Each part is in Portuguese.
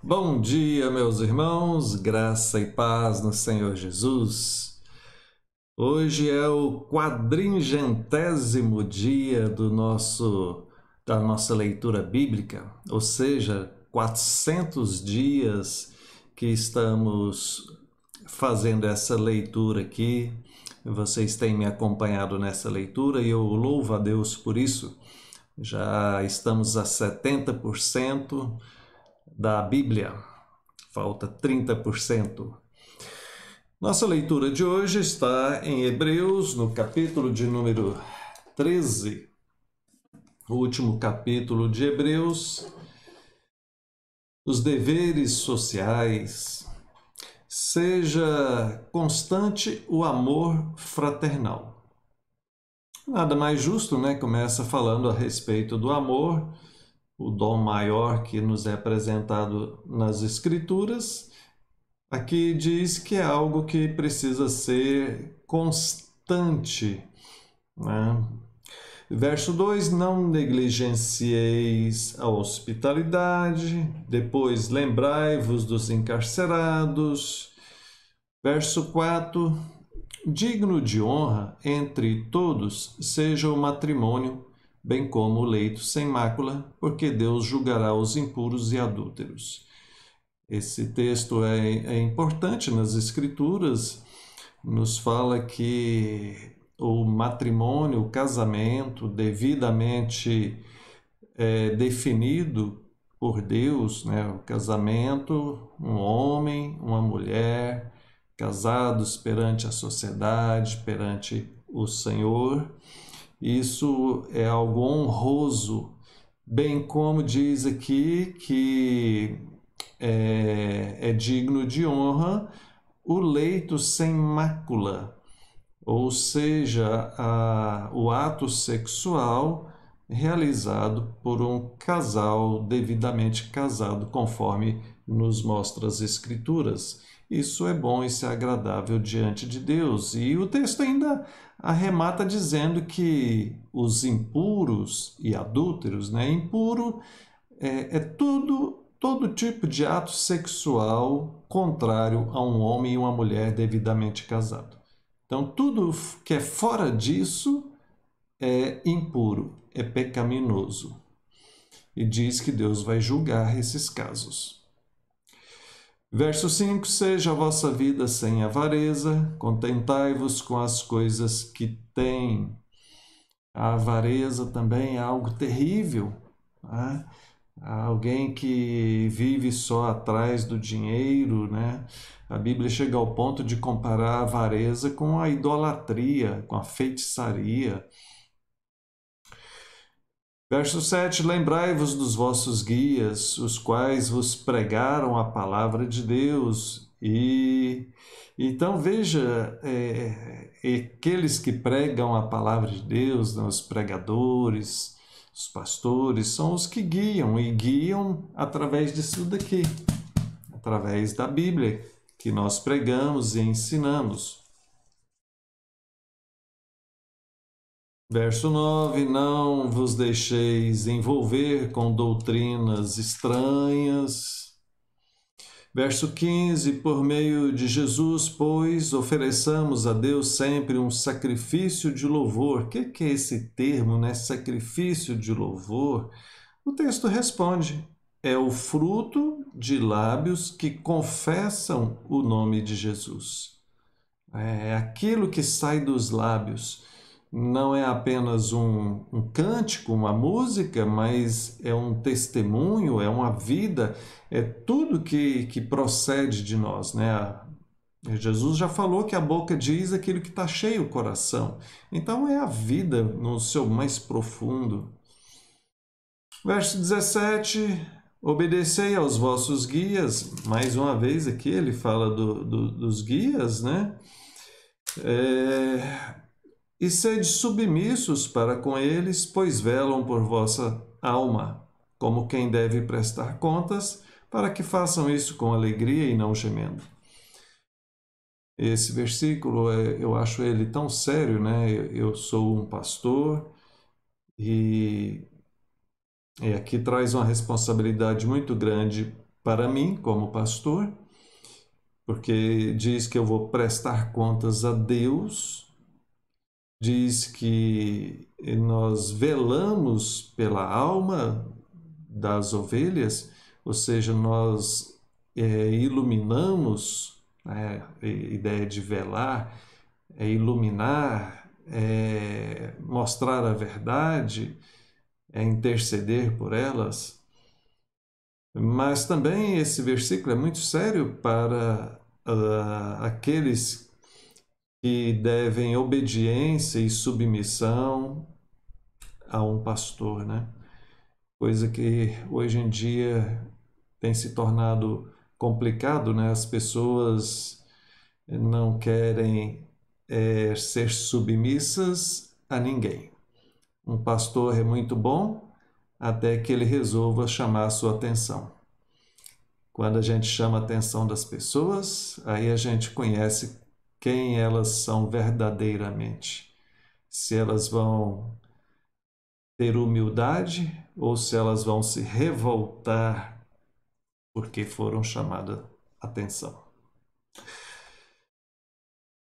Bom dia, meus irmãos, graça e paz no Senhor Jesus. Hoje é o 400º dia da nossa leitura bíblica, ou seja, 400 dias que estamos fazendo essa leitura aqui. Vocês têm me acompanhado nessa leitura e eu louvo a Deus por isso. Já estamos a 70% da Bíblia. Falta 30%. Nossa leitura de hoje está em Hebreus, no capítulo de número 13. O último capítulo de Hebreus. Os deveres sociais. Seja constante o amor fraternal. Nada mais justo, né? Começa falando a respeito do amor, o dom maior que nos é apresentado nas Escrituras. Aqui diz que é algo que precisa ser constante, né? Verso 2: não negligencieis a hospitalidade. Depois, lembrai-vos dos encarcerados. Verso 4: digno de honra entre todos seja o matrimônio, bem como o leito sem mácula, porque Deus julgará os impuros e adúlteros. Esse texto é importante nas Escrituras, nos fala que o matrimônio, o casamento, devidamente definido por Deus, né? O casamento, um homem, uma mulher, casados perante a sociedade, perante o Senhor. Isso é algo honroso, bem como diz aqui que é digno de honra o leito sem mácula, ou seja, o ato sexual realizado por um casal devidamente casado, conforme nos mostra as Escrituras. Isso é bom, isso é agradável diante de Deus. E o texto ainda arremata dizendo que os impuros e adúlteros, né? Impuro é todo tipo de ato sexual contrário a um homem e uma mulher devidamente casados. Então, tudo que é fora disso é impuro, é pecaminoso. E diz que Deus vai julgar esses casos. Verso 5: seja a vossa vida sem avareza, contentai-vos com as coisas que têm. A avareza também é algo terrível, né? Alguém que vive só atrás do dinheiro, né? A Bíblia chega ao ponto de comparar a avareza com a idolatria, com a feitiçaria. Verso 7: lembrai-vos dos vossos guias, os quais vos pregaram a palavra de Deus. Então veja, aqueles que pregam a palavra de Deus, né, os pregadores, os pastores, são os que guiam, e guiam através disso daqui, através da Bíblia, que nós pregamos e ensinamos. Verso 9: não vos deixeis envolver com doutrinas estranhas. Verso 15: por meio de Jesus, pois, ofereçamos a Deus sempre um sacrifício de louvor. O que é esse termo, né? Sacrifício de louvor? O texto responde: é o fruto de lábios que confessam o nome de Jesus. É aquilo que sai dos lábios. Não é apenas um cântico, uma música, mas é um testemunho, é uma vida, é tudo que procede de nós, né? Jesus já falou que a boca diz aquilo que está cheio o coração. Então é a vida no seu mais profundo. Verso 17: obedecei aos vossos guias. Mais uma vez aqui ele fala dos guias, né? E sede submissos para com eles, pois velam por vossa alma, como quem deve prestar contas, para que façam isso com alegria e não gemendo. Esse versículo, eu acho ele tão sério, né? Eu sou um pastor e aqui traz uma responsabilidade muito grande para mim, como pastor, porque diz que eu vou prestar contas a Deus, diz que nós velamos pela alma das ovelhas, ou seja, nós iluminamos, a ideia de velar é iluminar, é mostrar a verdade, é interceder por elas. Mas também esse versículo é muito sério para aqueles que devem obediência e submissão a um pastor, né? Coisa que hoje em dia tem se tornado complicado, né? As pessoas não querem ser submissas a ninguém. Um pastor é muito bom até que ele resolva chamar a sua atenção. Quando a gente chama a atenção das pessoas, aí a gente conhece quem elas são verdadeiramente. Se elas vão ter humildade ou se elas vão se revoltar porque foram chamadas a atenção.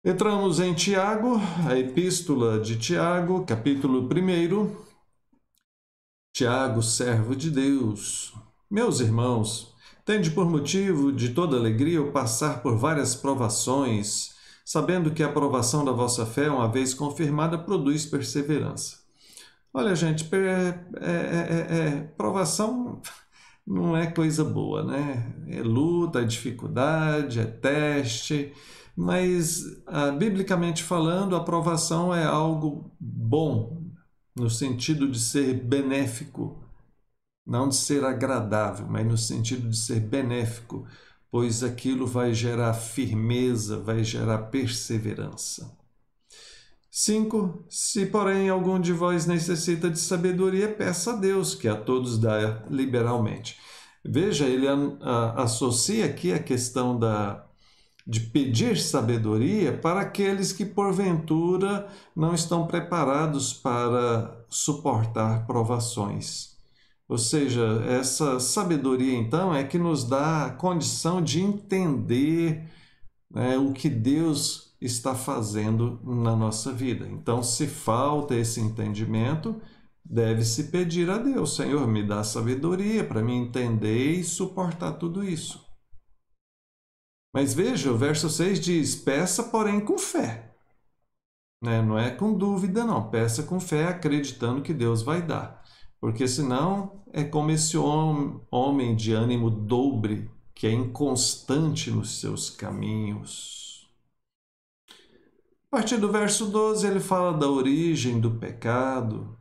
Entramos em Tiago, a epístola de Tiago, capítulo 1. Tiago, servo de Deus. Meus irmãos, tende por motivo de toda alegria o passar por várias provações, sabendo que a provação da vossa fé, uma vez confirmada, produz perseverança. Olha, gente, provação não é coisa boa, né? É luta, é dificuldade, é teste, mas, biblicamente falando, a provação é algo bom, no sentido de ser benéfico, não de ser agradável, mas no sentido de ser benéfico, pois aquilo vai gerar firmeza, vai gerar perseverança. 5. Se, porém, algum de vós necessita de sabedoria, peça a Deus, que a todos dá liberalmente. Veja, ele associa aqui a questão de pedir sabedoria para aqueles que, porventura, não estão preparados para suportar provações. Ou seja, essa sabedoria, então, é que nos dá a condição de entender, né, o que Deus está fazendo na nossa vida. Então, se falta esse entendimento, deve-se pedir a Deus: Senhor, me dá sabedoria para me entender e suportar tudo isso. Mas veja, o verso 6 diz: peça, porém, com fé. Né? Não é com dúvida, não. Peça com fé, acreditando que Deus vai dar. Porque senão é como esse homem de ânimo dobre, que é inconstante nos seus caminhos. A partir do verso 12, ele fala da origem do pecado.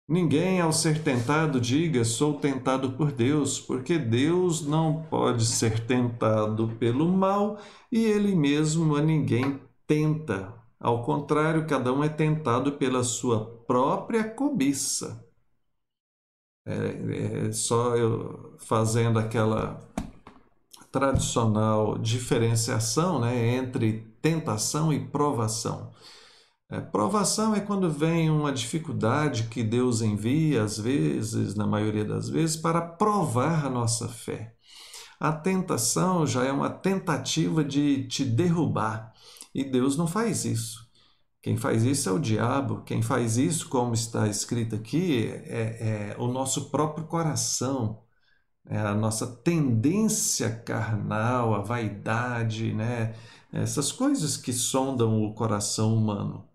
Ninguém, ao ser tentado, diga: sou tentado por Deus, porque Deus não pode ser tentado pelo mal e ele mesmo a ninguém tenta. Ao contrário, cada um é tentado pela sua própria cobiça. Só eu fazendo aquela tradicional diferenciação, né, entre tentação e provação. Provação é quando vem uma dificuldade que Deus envia, às vezes, na maioria das vezes, para provar a nossa fé. A tentação já é uma tentativa de te derrubar, e Deus não faz isso. Quem faz isso é o diabo. Quem faz isso, como está escrito aqui, é o nosso próprio coração, é a nossa tendência carnal, a vaidade, né? Essas coisas que sondam o coração humano.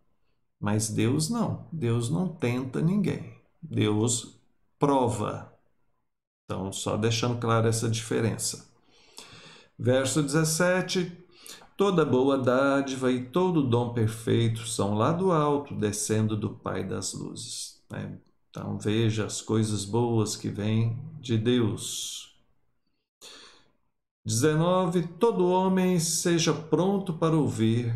Mas Deus não tenta ninguém. Deus prova. Então, só deixando claro essa diferença. Verso 17. Toda boa dádiva e todo dom perfeito são lá do alto, descendo do Pai das luzes. Então, veja as coisas boas que vêm de Deus. 19. Todo homem seja pronto para ouvir,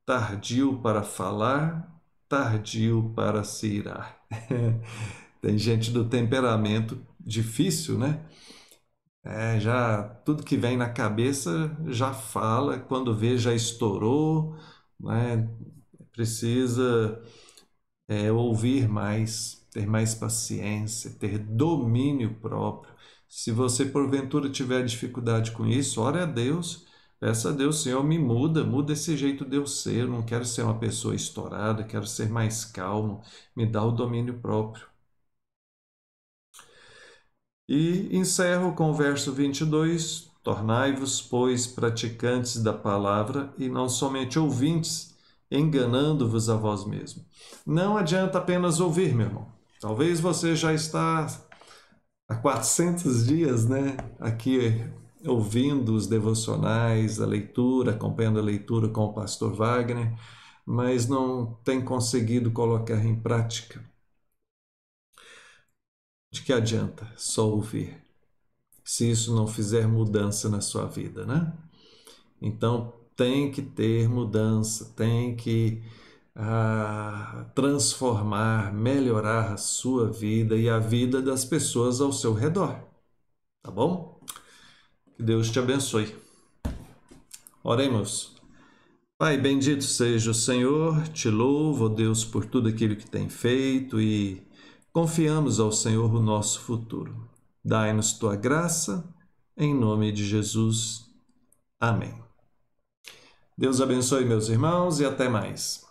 tardio para falar, tardio para se irar. Tem gente do temperamento difícil, né? Já tudo que vem na cabeça já fala, quando vê já estourou, né? Precisa ouvir mais. ter mais paciência, ter domínio próprio. Se você porventura tiver dificuldade com isso, ore a Deus, peça a Deus, Senhor, me muda esse jeito de eu ser, eu não quero ser uma pessoa estourada, quero ser mais calmo, me dá o domínio próprio. E encerro com o verso 22, tornai-vos, pois, praticantes da palavra e não somente ouvintes, enganando-vos a vós mesmos. Não adianta apenas ouvir, meu irmão. Talvez você já está há 400 dias, né, aqui ouvindo os devocionais, a leitura, acompanhando a leitura com o pastor Wagner, mas não tem conseguido colocar em prática. De que adianta só ouvir, se isso não fizer mudança na sua vida, né? Então tem que ter mudança, tem que transformar, melhorar a sua vida e a vida das pessoas ao seu redor, tá bom? Que Deus te abençoe. Oremos. Pai, bendito seja o Senhor, te louvo, ó Deus, por tudo aquilo que tem feito e confiamos ao Senhor o nosso futuro. Dai-nos tua graça, em nome de Jesus. Amém. Deus abençoe, meus irmãos, e até mais.